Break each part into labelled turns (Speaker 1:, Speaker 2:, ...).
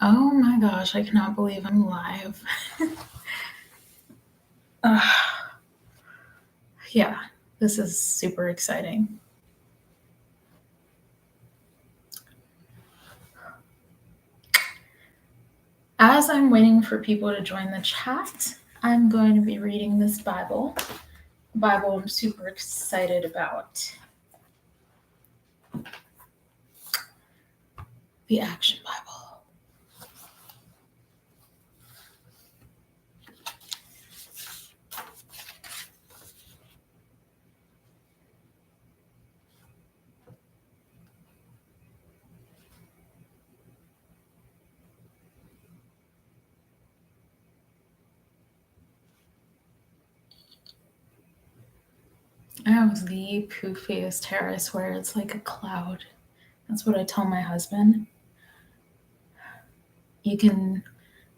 Speaker 1: Oh my gosh, I cannot believe I'm live. uh, yeah, this is super exciting. As I'm waiting for people to join the chat, I'm going to be reading this Bible I'm super excited about. The Action Bible. I have the poofiest hair, I swear it's like a cloud. That's what I tell my husband. You can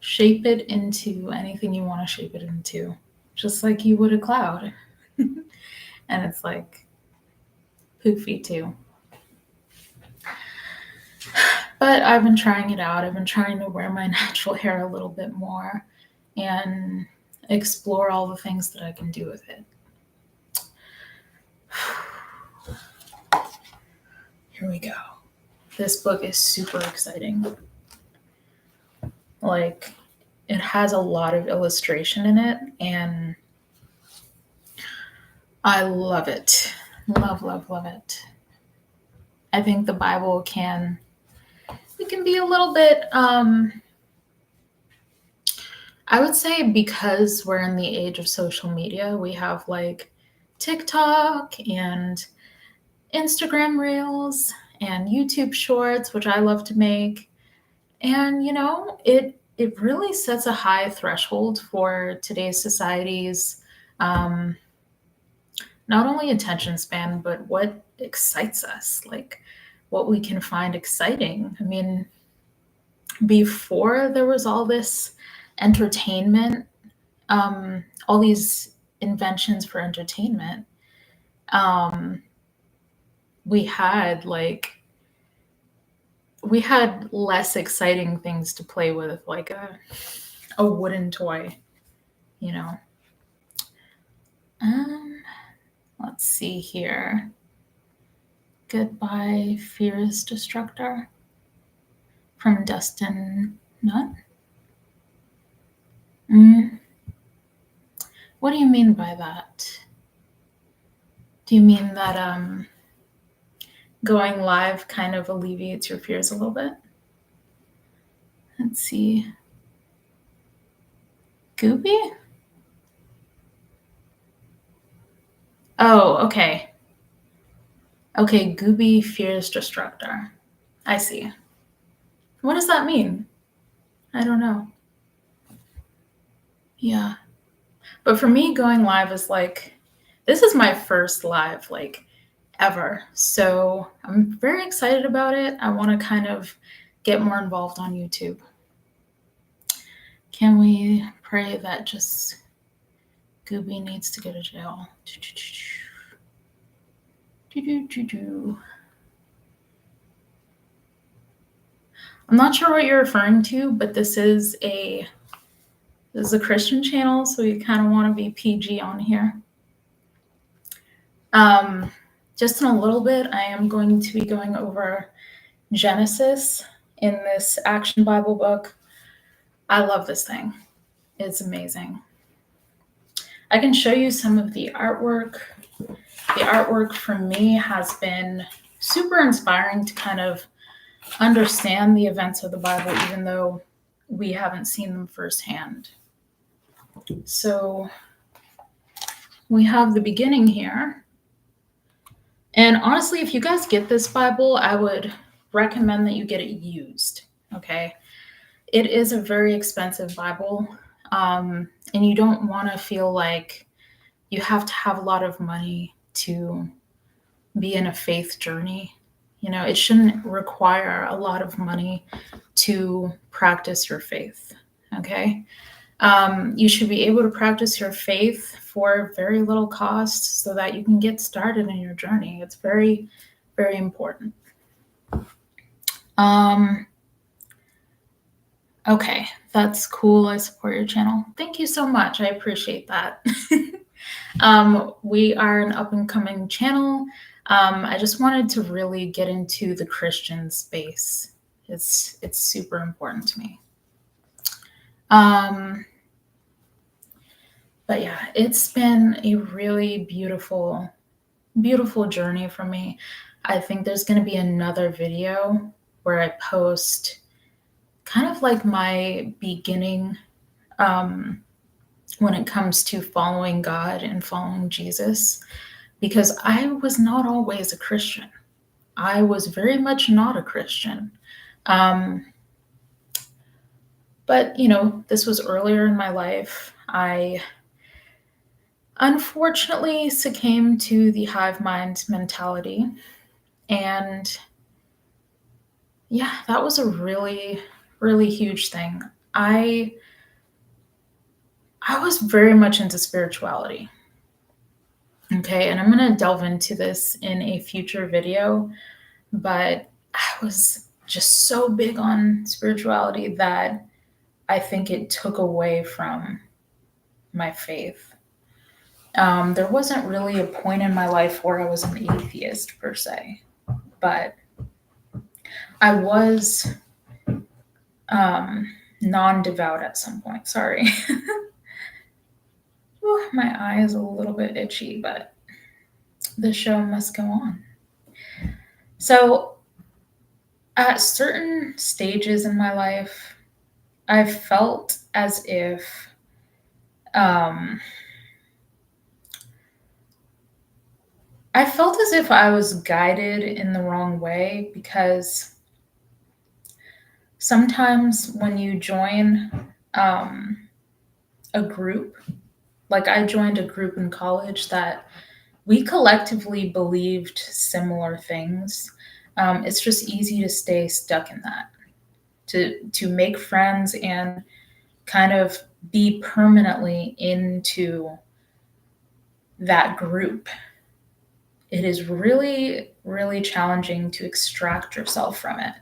Speaker 1: shape it into anything you want to shape it into, just like you would a cloud. And it's like poofy too. But I've been trying it out. I've been trying to wear my natural hair a little bit more and explore all the things that I can do with it. Here we go. This book is super exciting. Like, it has a lot of illustration in it, and I love it. Love, love, love it. I think the Bible can be a little bit, I would say, because we're in the age of social media, we have like TikTok and Instagram Reels and YouTube Shorts, which I love to make. And, it really sets a high threshold for today's society's um, not only attention span, but what excites us, like what we can find exciting. I mean, before there was all this entertainment, all these inventions for entertainment, um, we had like we had less exciting things to play with, like a wooden toy, you know. Um, let's see here. Goodbye, Fear's Destructor from Dustin Nutt. What do you mean by that? Do you mean that going live kind of alleviates your fears a little bit? Let's see. Gooby? Oh, okay. Okay, Gooby Fears Destructor. I see. What does that mean? I don't know. Yeah. But for me, going live is like, this is my first live, like, ever. So I'm very excited about it. I want to kind of get more involved on YouTube. Can we pray that just Gooby needs to go to jail? I'm not sure what you're referring to, but this is a Christian channel, so you kind of want to be PG on here. Just in a little bit, I am going to be going over Genesis in this Action Bible book. I love this thing. It's amazing. I can show you some of the artwork. The artwork for me has been super inspiring to kind of understand the events of the Bible, even though we haven't seen them firsthand. So we have the beginning here. And honestly, if you guys get this Bible, I would recommend that you get it used, okay? It is a very expensive Bible, and you don't want to feel like you have to have a lot of money to be in a faith journey. It shouldn't require a lot of money to practice your faith, okay? You should be able to practice your faith for very little cost so that you can get started in your journey. It's very, very important. Okay, that's cool. I support your channel. Thank you so much. I appreciate that. We are an up and coming channel. I just wanted to really get into the Christian space. It's super important to me. But yeah, it's been a really beautiful journey for me. I think there's going to be another video where I post kind of like my beginning when it comes to following God and following Jesus, because I was not always a Christian. I was very much not a Christian. But, this was earlier in my life. I unfortunately succumbed to the hive mind mentality. And yeah, that was a really, really huge thing. I was very much into spirituality. Okay, and I'm going to delve into this in a future video, but I was just so big on spirituality that I think it took away from my faith. There wasn't really a point in my life where I was an atheist per se, but I was non-devout at some point. Sorry. Ooh, my eye is a little bit itchy, but the show must go on. So at certain stages in my life, I felt as if I was guided in the wrong way, because sometimes when you join a group, like I joined a group in college that we collectively believed similar things. It's just easy to stay stuck in that, to make friends and kind of be permanently into that group. It is really, really challenging to extract yourself from it,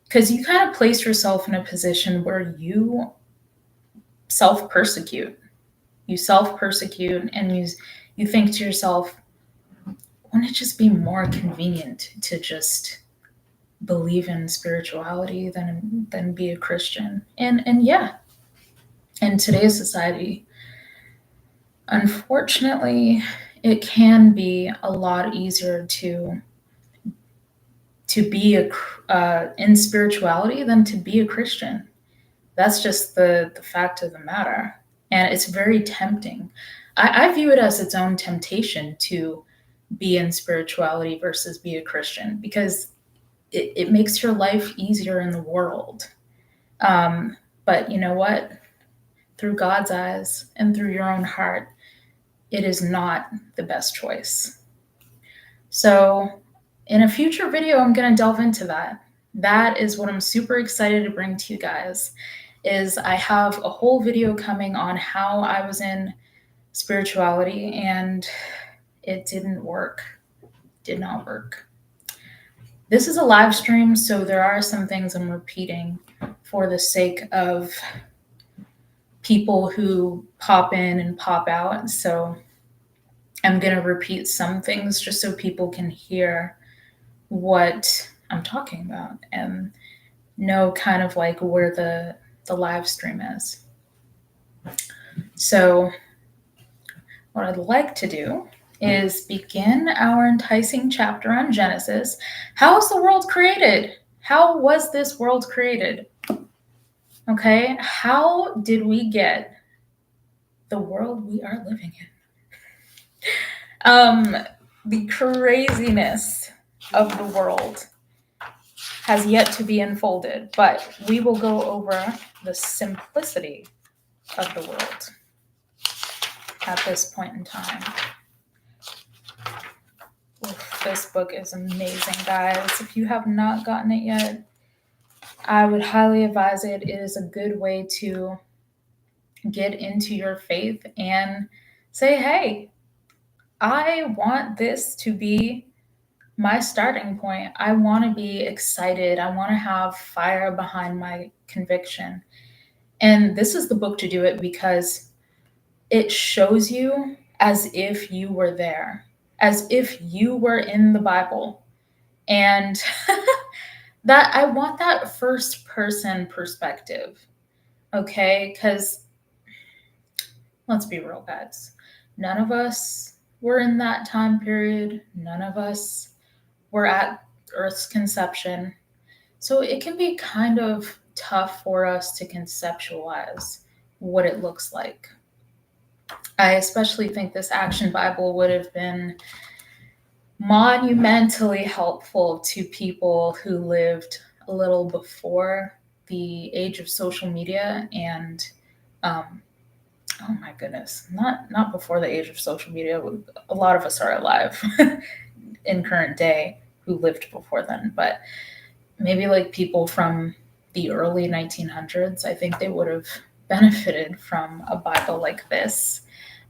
Speaker 1: because you kind of place yourself in a position where you self-persecute. You self-persecute and you think to yourself, wouldn't it just be more convenient to just believe in spirituality than be a Christian? And yeah, in today's society, unfortunately, it can be a lot easier to be in spirituality than to be a Christian. That's just the fact of the matter. And it's very tempting. I view it as its own temptation to be in spirituality versus be a Christian, because it makes your life easier in the world. But you know what? Through God's eyes and through your own heart, it is not the best choice. So in a future video, I'm going to delve into that. That is what I'm super excited to bring to you guys. Is I have a whole video coming on how I was in spirituality and it didn't work. Did not work. This is a live stream, so there are some things I'm repeating for the sake of people who pop in and pop out. So I'm going to repeat some things just so people can hear what I'm talking about and know kind of like where the live stream is. So what I'd like to do is begin our enticing chapter on Genesis. How was the world created? How was this world created? Okay, how did we get the world we are living in? The craziness of the world has yet to be unfolded, but we will go over the simplicity of the world at this point in time. Oof, this book is amazing, guys. If you have not gotten it yet, I would highly advise it. It is a good way to get into your faith and say, hey, I want this to be my starting point. I want to be excited. I want to have fire behind my conviction. And this is the book to do it because it shows you as if you were there, as if you were in the Bible. And that I want that first person perspective. Okay? Because let's be real, guys. None of us were in that time period. None of us were at Earth's conception. So it can be kind of tough for us to conceptualize what it looks like. I especially think this action Bible would have been monumentally helpful to people who lived a little before the age of social media and oh my goodness, not before the age of social media. A lot of us are alive in current day who lived before then, but maybe like people from the early 1900s, I think they would have benefited from a Bible like this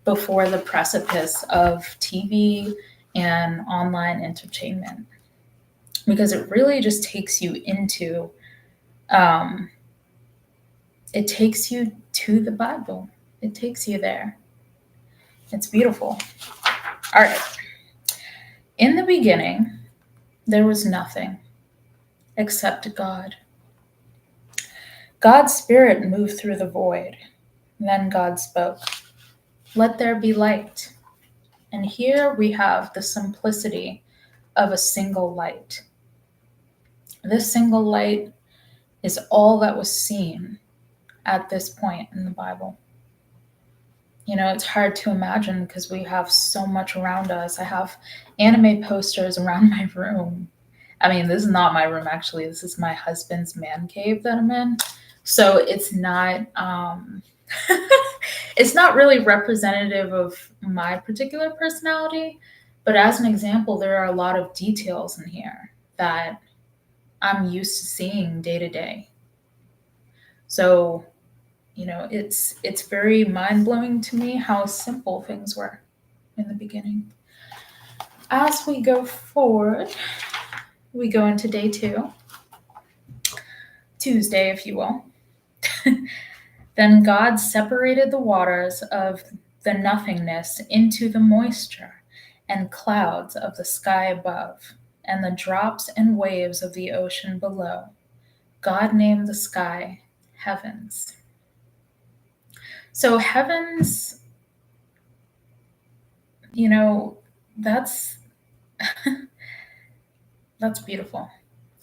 Speaker 1: before the precipice of TV and online entertainment, because it really just takes you into it takes you to the Bible. It takes you there. It's beautiful. All right. In the beginning, there was nothing except God. God's Spirit moved through the void. Then God spoke, "Let there be light." And here we have the simplicity of a single light. This single light is all that was seen at this point in the Bible. You know, it's hard to imagine because we have so much around us. I have anime posters around my room. I mean, this is not my room, actually. This is my husband's man cave that I'm in. So it's not it's not really representative of my particular personality, but as an example, there are a lot of details in here that I'm used to seeing day to day. So, you know, it's very mind-blowing to me how simple things were in the beginning. As we go forward, we go into day 2, Tuesday, if you will. Then God separated the waters of the nothingness into the moisture and clouds of the sky above, and the drops and waves of the ocean below. God named the sky heavens. So, heavens, you know, that's that's beautiful,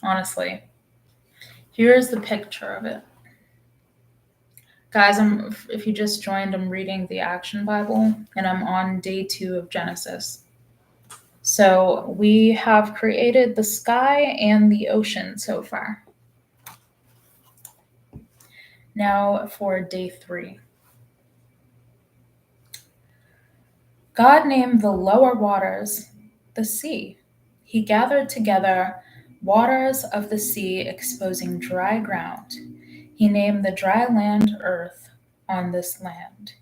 Speaker 1: honestly. Here's the picture of it. Guys, if you just joined, I'm reading the Action Bible and I'm on day 2 of Genesis. So we have created the sky and the ocean so far. Now for day 3. God named the lower waters the sea. He gathered together waters of the sea, exposing dry ground. He named the dry land earth on this land.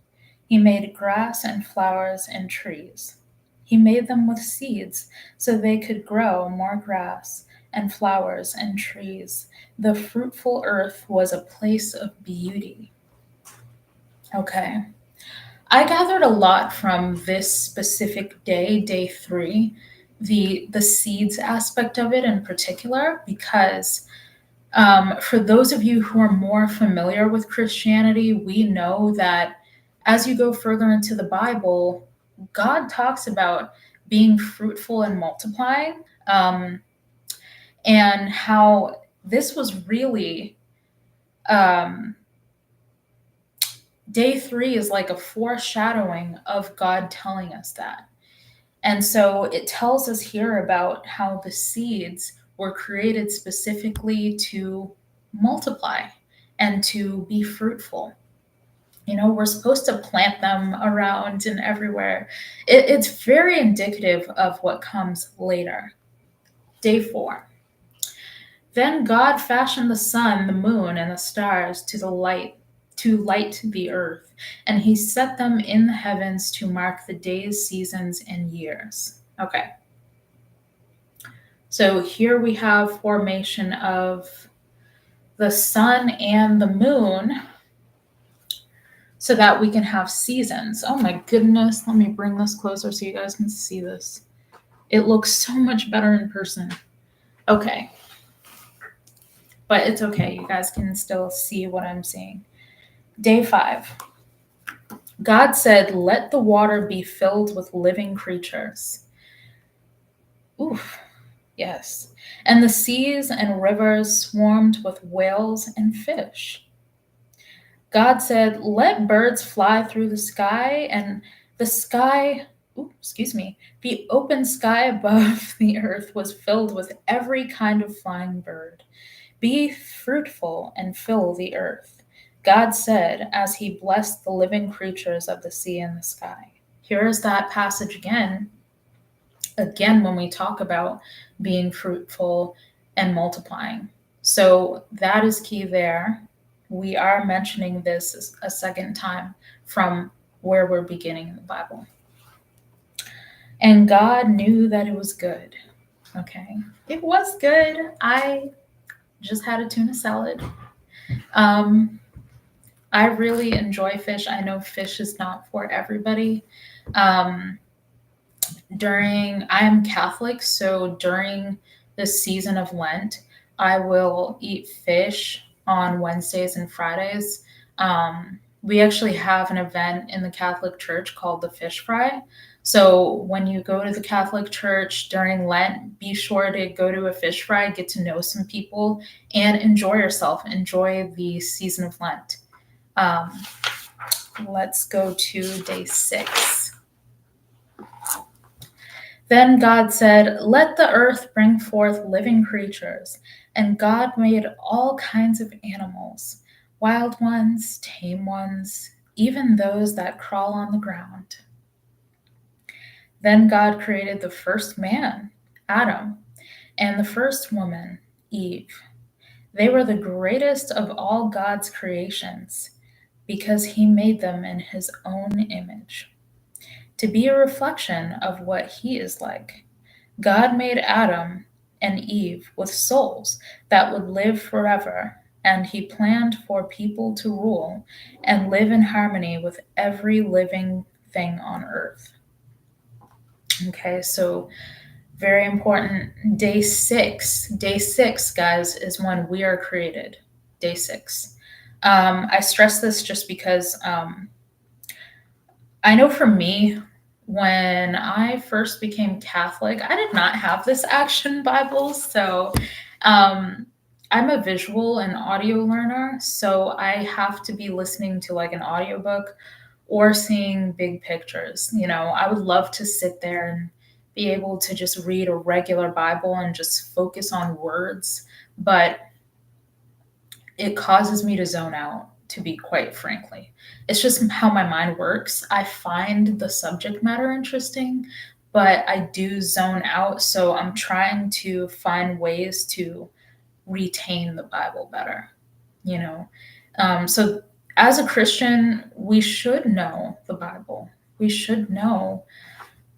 Speaker 1: He made grass and flowers and trees. He made them with seeds so they could grow more grass and flowers and trees. The fruitful earth was a place of beauty. Okay. I gathered a lot from this specific day, day 3, the seeds aspect of it in particular, because for those of you who are more familiar with Christianity, we know that as you go further into the Bible, God talks about being fruitful and multiplying, and how this was really day 3 is like a foreshadowing of God telling us that. And so it tells us here about how the seeds were created specifically to multiply and to be fruitful. You know, we're supposed to plant them around and everywhere. It's very indicative of what comes later. Day 4. Then God fashioned the sun, the moon, and the stars to light the earth, and he set them in the heavens to mark the days, seasons, and years. Okay. So here we have formation of the sun and the moon so that we can have seasons. Oh my goodness, let me bring this closer so you guys can see this. It looks so much better in person. Okay. But it's okay, you guys can still see what I'm seeing. Day 5. God said, "Let the water be filled with living creatures." Oof, yes. And the seas and rivers swarmed with whales and fish. God said, "Let birds fly through the sky, and the sky, the open sky above the earth was filled with every kind of flying bird. Be fruitful and fill the earth." God said as he blessed the living creatures of the sea and the sky. Here is that passage again. Again, when we talk about being fruitful and multiplying. So that is key there. We are mentioning this a second time from where we're beginning in the Bible. And God knew that it was good. Okay. It was good. I just had a tuna salad. I really enjoy fish. I know fish is not for everybody. I am Catholic, so during the season of Lent, I will eat fish on Wednesdays and Fridays. We actually have an event in the Catholic Church called the Fish Fry. So when you go to the Catholic Church during Lent, be sure to go to a fish fry, get to know some people, and enjoy yourself. Enjoy the season of Lent. Let's go to day 6. Then God said, "Let the earth bring forth living creatures." And God made all kinds of animals, wild ones, tame ones, even those that crawl on the ground. Then God created the first man, Adam, and the first woman, Eve. They were the greatest of all God's creations because he made them in his own image, to be a reflection of what he is like. God made Adam and Eve with souls that would live forever, and he planned for people to rule and live in harmony with every living thing on earth. Okay, so very important. Day 6. Day 6, guys, is when we are created. Day 6. I stress this just because I know for me, when I first became Catholic, I did not have this action Bible. So I'm a visual and audio learner. So I have to be listening to like an audiobook or seeing big pictures. You know, I would love to sit there and be able to just read a regular Bible and just focus on words. But it causes me to zone out, to be quite frankly. It's just how my mind works. I find the subject matter interesting, but I do zone out. So I'm trying to find ways to retain the Bible better, you know? So as a Christian, we should know the Bible. We should know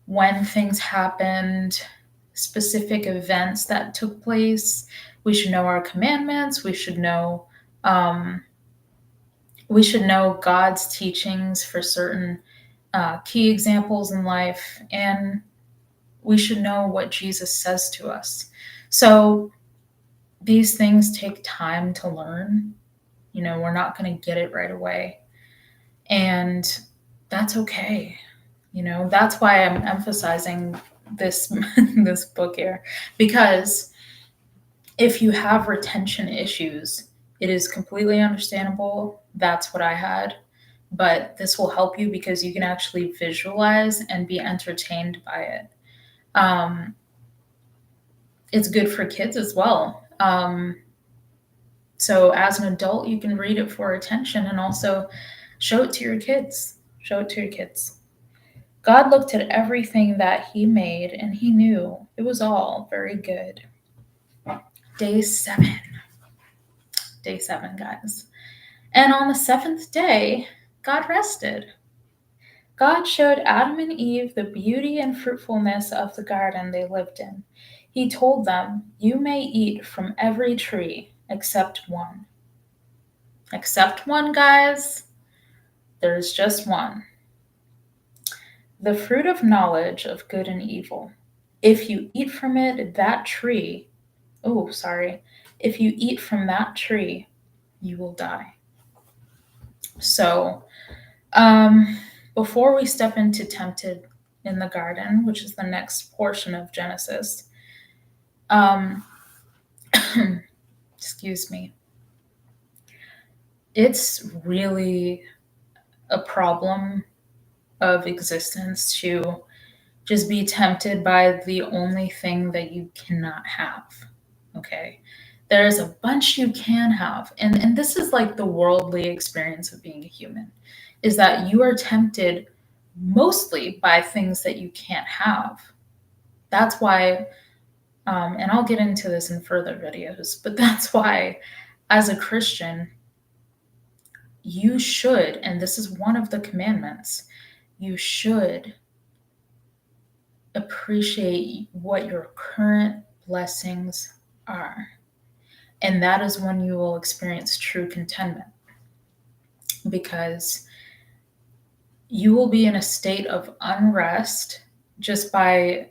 Speaker 1: when things happened, specific events that took place. We should know our commandments. Um, we should know God's teachings for certain key examples in life, and we should know what Jesus says to us. So these things take time to learn. You know, we're not going to get it right away, and that's okay. You know, that's why I'm emphasizing this this book here, because if you have retention issues, it is completely understandable. That's what I had. But this will help you because you can actually visualize and be entertained by it. It's good for kids as well. So as an adult, you can read it for attention and also show it to your kids. Show it to your kids. God looked at everything that he made and he knew it was all very good. Day 7. Day 7, guys. And on the 7th day, God rested. God showed Adam and Eve the beauty and fruitfulness of the garden they lived in. He told them, "You may eat from every tree except one." Except one, guys. There's just one. The fruit of knowledge of good and evil. If you eat from it, that tree, oh, sorry, if you eat from that tree, you will die. So, before we step into tempted in the garden, which is the next portion of Genesis, excuse me, it's really a problem of existence to just be tempted by the only thing that you cannot have. Okay. There's a bunch you can have. And this is like the worldly experience of being a human, is that you are tempted mostly by things that you can't have. That's why, and I'll get into this in further videos, but that's why as a Christian, you should, and this is one of the commandments, you should appreciate what your current blessings are. And that is when you will experience true contentment, because you will be in a state of unrest just by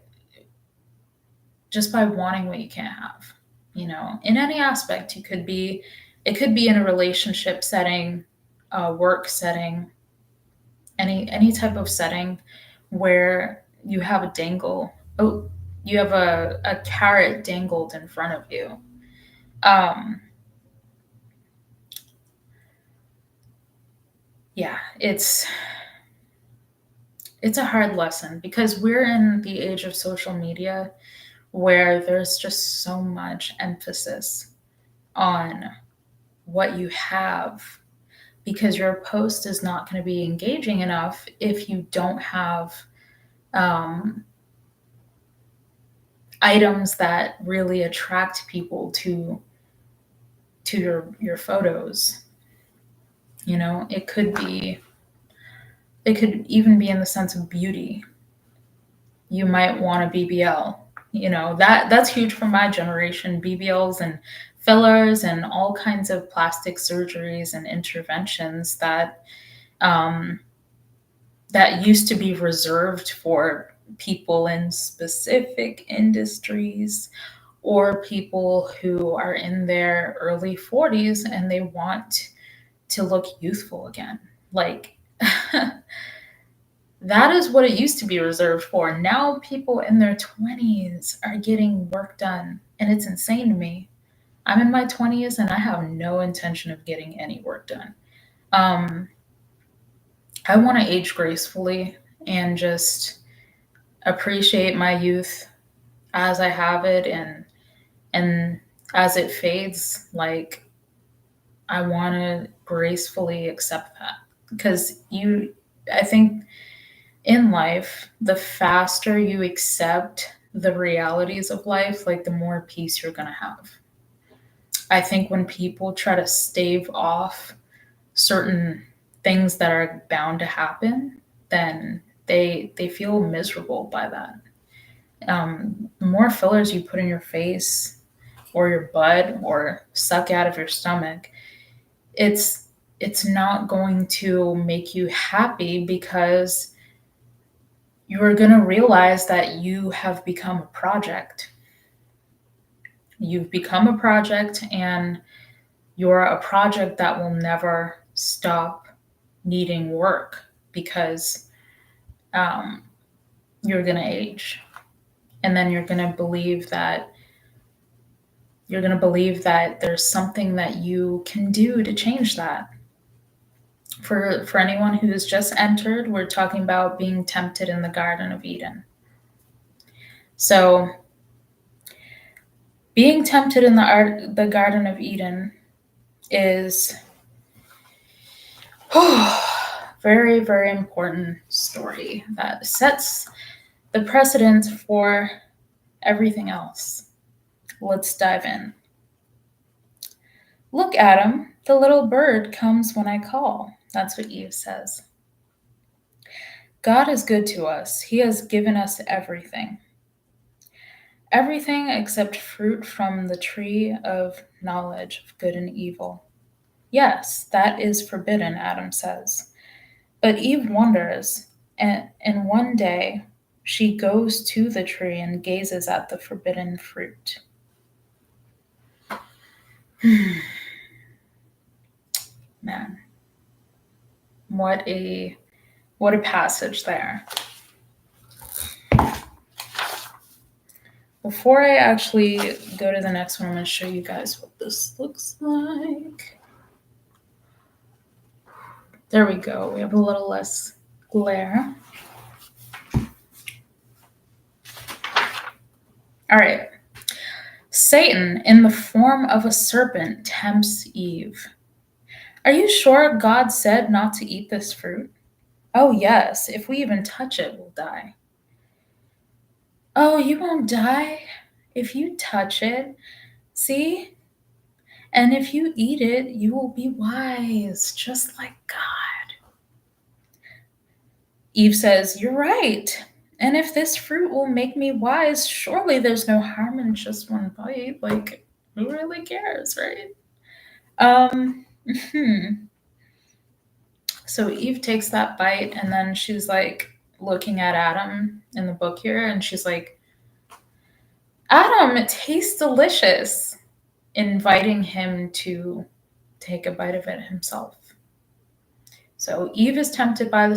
Speaker 1: wanting what you can't have. In any aspect. It could be in a relationship setting, a work setting, any type of setting where you have you have a carrot dangled in front of you. Yeah, it's a hard lesson, because we're in the age of social media where there's just so much emphasis on what you have, because your post is not going to be engaging enough if you don't have items that really attract people to your photos. It could even be in the sense of beauty. You might want a BBL. That's huge for my generation. BBLs and fillers and all kinds of plastic surgeries and interventions that used to be reserved for people in specific industries, or people who are in their early 40s and they want to look youthful again. Like, that is what it used to be reserved for. Now people in their 20s are getting work done, and it's insane to me. I'm in my 20s and I have no intention of getting any work done. I want to age gracefully and just appreciate my youth as I have it, and as it fades. Like, I want to gracefully accept that, because I think in life, the faster you accept the realities of life, like, the more peace you're going to have. I think when people try to stave off certain things that are bound to happen, then they feel miserable by that. The more fillers you put in your face or your butt or suck out of your stomach, it's not going to make you happy, because you are going to realize that you have become a project. You've become a project, and you're a project that will never stop needing work, because you're going to age. And then you're going to believe that there's something that you can do to change that. For anyone who has just entered, we're talking about being tempted in the Garden of Eden. So, being tempted in the Garden of Eden is very, very important story that sets the precedent for everything else. Let's dive in. "Look, Adam, the little bird comes when I call." That's what Eve says. God is good to us. He has given us everything. Everything except fruit from the tree of knowledge of good and evil. Yes, that is forbidden, Adam says. But Eve wonders, and one day she goes to the tree and gazes at the forbidden fruit. Man, what a passage there. Before I actually go to the next one, I'm going to show you guys what this looks like. There we go. We have a little less glare. All right. Satan, in the form of a serpent, tempts Eve. Are you sure God said not to eat this fruit? Oh, yes. If we even touch it, we'll die. Oh, you won't die if you touch it. See? And if you eat it, you will be wise, just like God. Eve says, You're right. And if this fruit will make me wise, surely there's no harm in just one bite. Like, who really cares, right? So Eve takes that bite, and then she's like looking at Adam in the book here, and she's like, Adam, it tastes delicious, inviting him to take a bite of it himself. So Eve is tempted by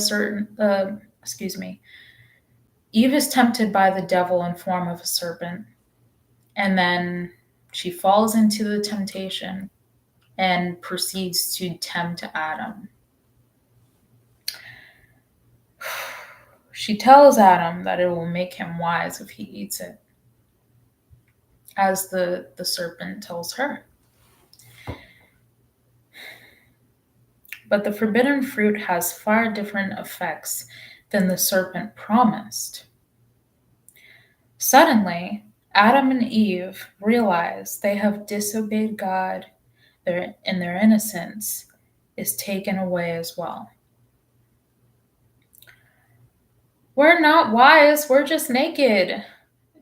Speaker 1: Eve is tempted by the devil in form of a serpent, and then she falls into the temptation and proceeds to tempt Adam. She tells Adam that it will make him wise if he eats it, as the serpent tells her. But the forbidden fruit has far different effects than the serpent promised. Suddenly, Adam and Eve realize they have disobeyed God, and their innocence is taken away as well. We're not wise, we're just naked.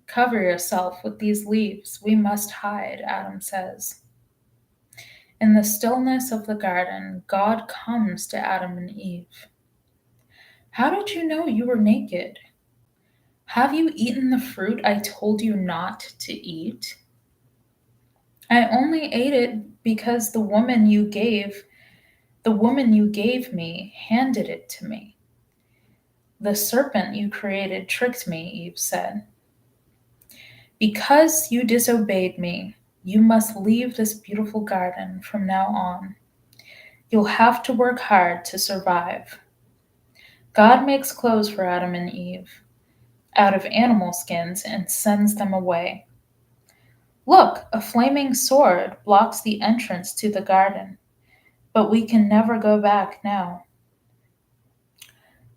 Speaker 1: Cover yourself with these leaves. We must hide, Adam says. In the stillness of the garden, God comes to Adam and Eve. How did you know you were naked? Have you eaten the fruit I told you not to eat? I only ate it because the woman you gave me handed it to me. The serpent you created tricked me, Eve said. Because you disobeyed me, you must leave this beautiful garden from now on. You'll have to work hard to survive. God makes clothes for Adam and Eve out of animal skins and sends them away. Look, a flaming sword blocks the entrance to the garden, but we can never go back now.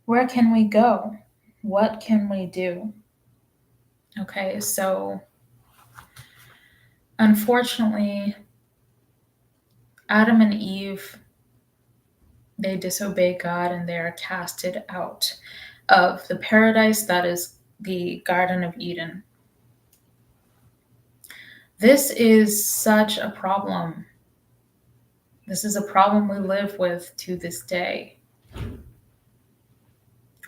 Speaker 1: Where can we go? What can we do? Okay, so unfortunately, Adam and Eve, they disobey God and they are casted out of the paradise that is the Garden of Eden. This is such a problem. This is a problem we live with to this day.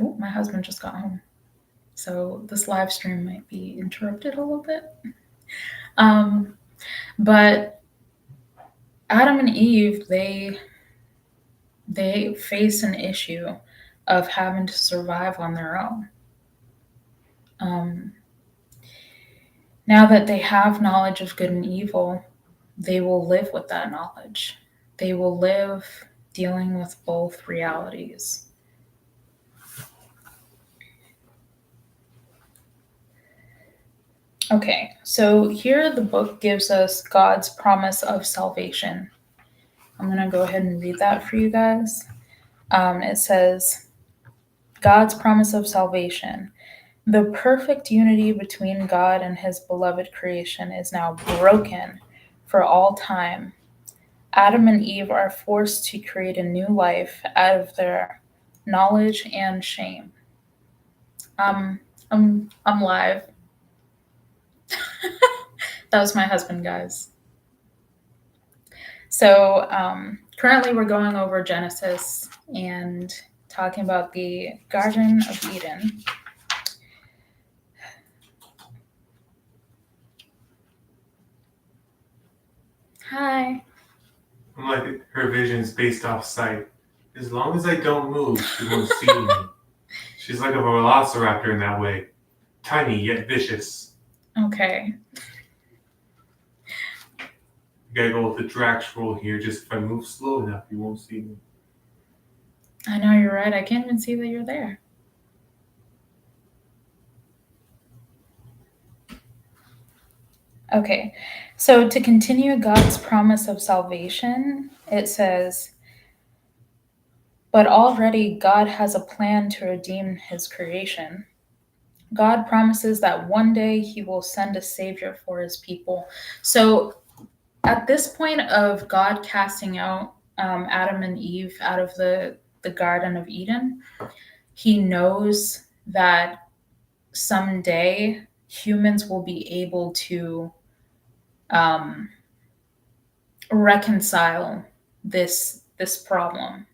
Speaker 1: Oh, my husband just got home. So this live stream might be interrupted a little bit. But Adam and Eve, they face an issue of having to survive on their own. Now that they have knowledge of good and evil, they will live with that knowledge. They will live dealing with both realities. Okay, so here the book gives us God's promise of salvation. I'm going to go ahead and read that for you guys. It says, God's promise of salvation. The perfect unity between God and his beloved creation is now broken for all time. Adam and Eve are forced to create a new life out of their knowledge and shame. I'm live. That was my husband, guys. So currently we're going over Genesis and talking about the Garden of Eden. Hi.
Speaker 2: I'm like, her vision's based off sight. As long as I don't move, she won't see me. She's like a velociraptor in that way. Tiny yet vicious.
Speaker 1: Okay.
Speaker 2: You gotta go with the Drax rule here. Just if I move slow enough, you won't see me.
Speaker 1: I know you're right. I can't even see that you're there. Okay, so to continue God's promise of salvation, it says, but already God has a plan to redeem his creation. God promises that one day he will send a savior for his people. So at this point of God casting out Adam and Eve out of the Garden of Eden, he knows that someday humans will be able to reconcile this problem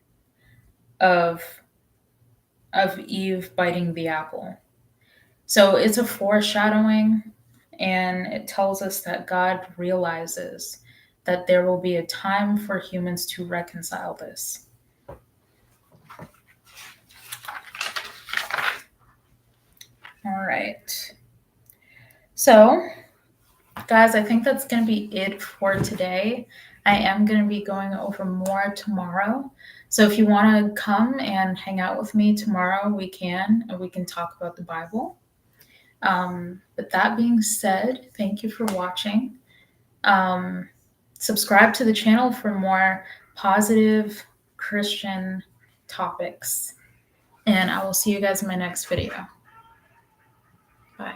Speaker 1: of Eve biting the apple. So it's a foreshadowing, and it tells us that God realizes that there will be a time for humans to reconcile this. All right. So, guys, I think that's going to be it for today. I am going to be going over more tomorrow. So if you want to come and hang out with me tomorrow, we can, and we can talk about the Bible. But that being said, thank you for watching. Subscribe to the channel for more positive Christian topics. And I will see you guys in my next video. Bye.